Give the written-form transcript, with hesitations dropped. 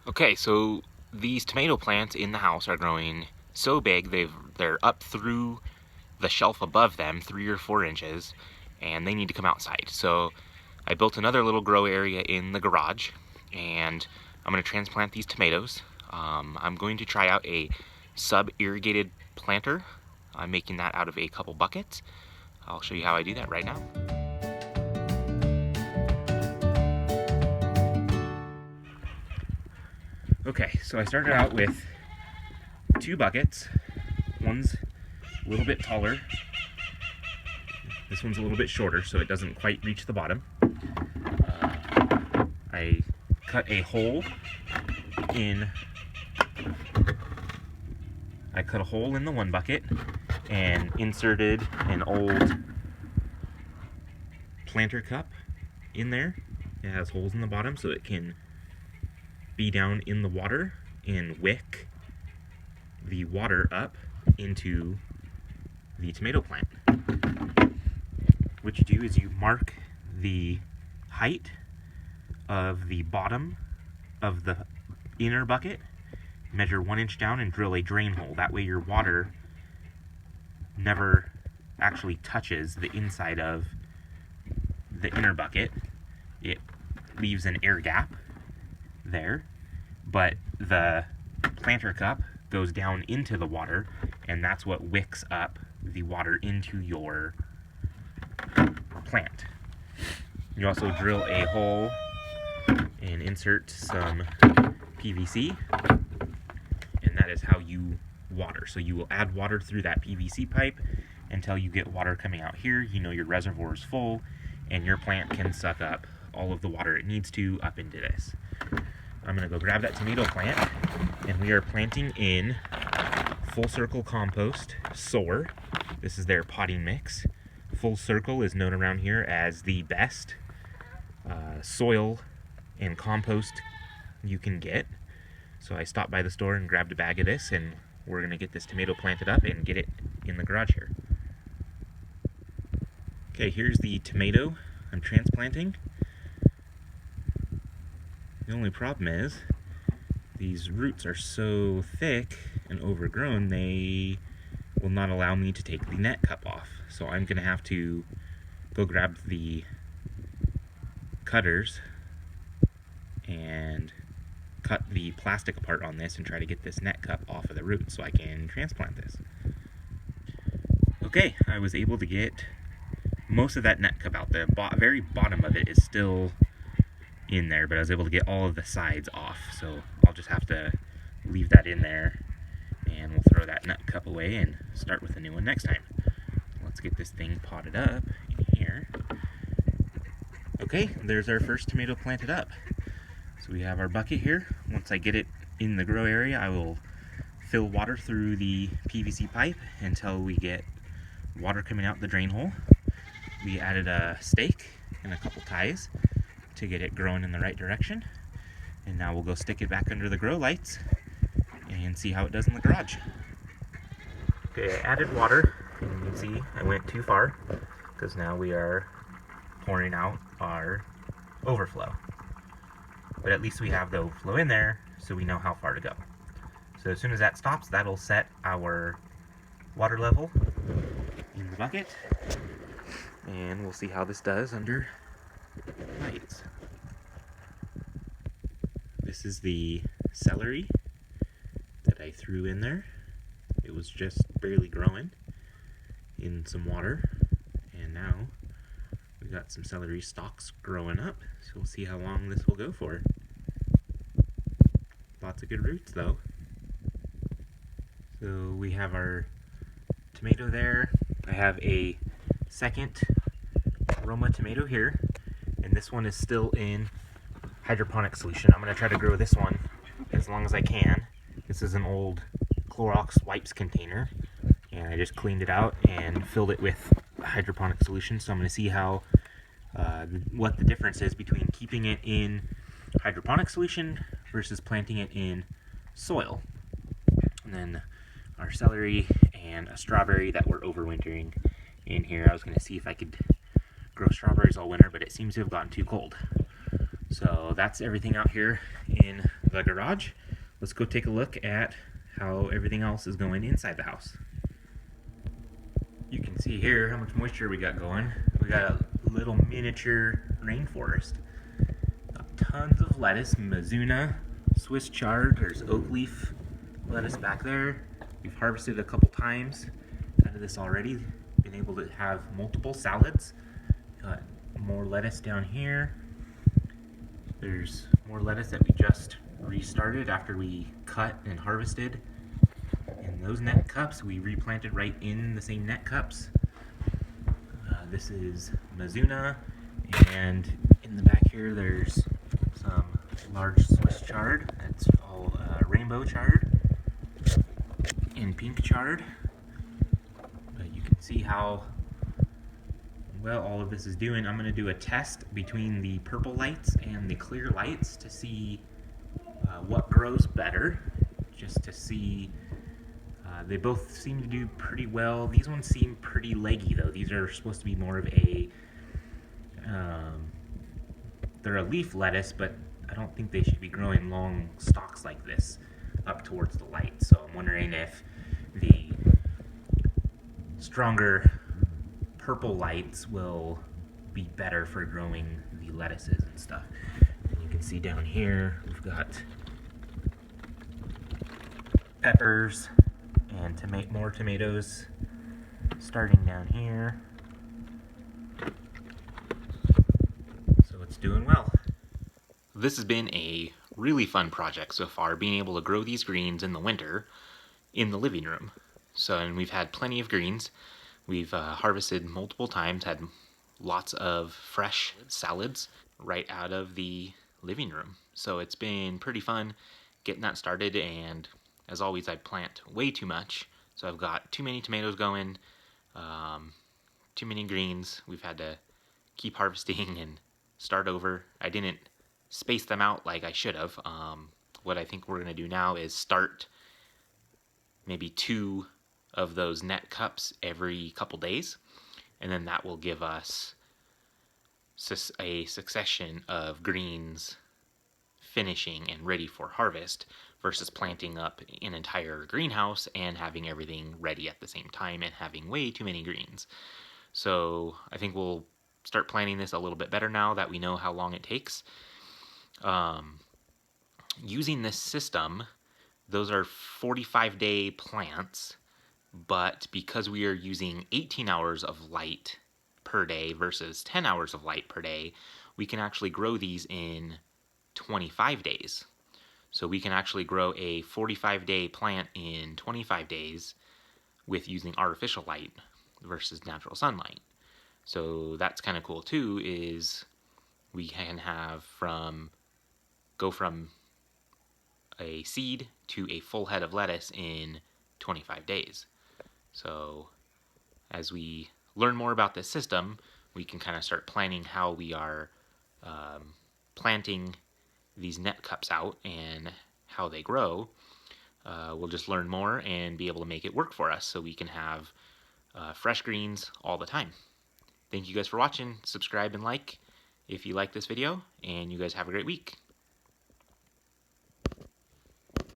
Okay, so these tomato plants in the house are growing so big they're up through the shelf above them, 3 or 4 inches, and they need to come outside. So I built another little grow area in the garage, and I'm going to transplant these tomatoes. I'm going to try out a sub-irrigated planter. I'm making that out of a couple buckets. I'll show you how I do that right now. Okay, so I started out with 2 buckets. One's a little bit taller. This one's a little bit shorter, so it doesn't quite reach the bottom. I cut a hole in the one bucket and inserted an old planter cup in there. It has holes in the bottom so it can be down in the water and wick the water up into the tomato plant. What you do is you mark the height of the bottom of the inner bucket, measure 1 inch down, and drill a drain hole. That way your water never actually touches the inside of the inner bucket. It leaves an air gap there, but the planter cup goes down into the water, and that's what wicks up the water into your plant. You also drill a hole and insert some PVC, and that is how you water. So you will add water through that PVC pipe until you get water coming out here. You know your reservoir is full, and your plant can suck up all of the water it needs to up into this. I'm going to go grab that tomato plant, and we are planting in Full Circle Compost Soar. This is their potting mix. Full Circle is known around here as the best soil and compost you can get. So I stopped by the store and grabbed a bag of this, and we're going to get this tomato planted up and get it in the garage here. Okay, here's the tomato I'm transplanting. The only problem is these roots are so thick and overgrown they will not allow me to take the net cup off. So I'm going to have to go grab the cutters and cut the plastic apart on this and try to get this net cup off of the root so I can transplant this. Okay, I was able to get most of that net cup out. The very bottom of it is still in there, but I was able to get all of the sides off, so I'll just have to leave that in there, and we'll throw that nut cup away and start with a new one next time. Let's get this thing potted up in here. Okay, there's our first tomato planted up. So we have our bucket here. Once I get it in the grow area, I will fill water through the PVC pipe until we get water coming out the drain hole. We added a stake and a couple ties to get it growing in the right direction. And now we'll go stick it back under the grow lights and see how it does in the garage. Okay, I added water, and you can see I went too far because now we are pouring out our overflow. But at least we have the overflow in there so we know how far to go. So as soon as that stops, that'll set our water level in the bucket, and we'll see how this does under lights. This is the celery that I threw in there. It was just barely growing in some water, and now we got some celery stalks growing up, so we'll see how long this will go for. Lots of good roots though. So we have our tomato there. I have a second Roma tomato here, and this one is still in hydroponic solution. I'm going to try to grow this one as long as I can. This is an old Clorox wipes container, and I just cleaned it out and filled it with hydroponic solution. So I'm going to see how what the difference is between keeping it in hydroponic solution versus planting it in soil. And then our celery and a strawberry that we're overwintering in here. I was going to see if I could grow strawberries all winter, but it seems to have gotten too cold. So that's everything out here in the garage. Let's go take a look at how everything else is going inside the house. You can see here how much moisture we got going. We got a little miniature rainforest. Got tons of lettuce, Mizuna, Swiss chard, there's oak leaf lettuce back there. We've harvested a couple times out of this already. Been able to have multiple salads. Got more lettuce down here. There's more lettuce that we just restarted after we cut and harvested. And those net cups we replanted right in the same net cups. This is Mizuna, and in the back here there's some large Swiss chard. That's all rainbow chard and pink chard. But you can see how well all of this is doing. I'm going to do a test between the purple lights and the clear lights to see what grows better, just to see. They both seem to do pretty well. These ones seem pretty leggy though. These are supposed to be more of a they're a leaf lettuce, but I don't think they should be growing long stalks like this up towards the light. So I'm wondering if the stronger purple lights will be better for growing the lettuces and stuff. And you can see down here we've got peppers and more tomatoes starting down here. So it's doing well. This has been a really fun project so far, being able to grow these greens in the winter in the living room. And we've had plenty of greens. We've harvested multiple times, had lots of fresh salads right out of the living room. So it's been pretty fun getting that started, and as always I plant way too much. So I've got too many tomatoes going, too many greens. We've had to keep harvesting and start over. I didn't space them out like I should have. What I think we're going to do now is start maybe 2 of those net cups every couple days, and then that will give us a succession of greens finishing and ready for harvest versus planting up an entire greenhouse and having everything ready at the same time and having way too many greens. So I think we'll start planning this a little bit better now that we know how long it takes. Using this system, those are 45-day plants, but because we are using 18 hours of light per day versus 10 hours of light per day, we can actually grow these in 25 days. So we can actually grow a 45-day plant in 25 days with using artificial light versus natural sunlight. So that's kind of cool too, is we can go from a seed to a full head of lettuce in 25 days. So as we learn more about this system, we can kind of start planning how we are planting these net cups out and how they grow. We'll just learn more and be able to make it work for us so we can have fresh greens all the time. Thank you guys for watching. Subscribe and like if you like this video, and you guys have a great week.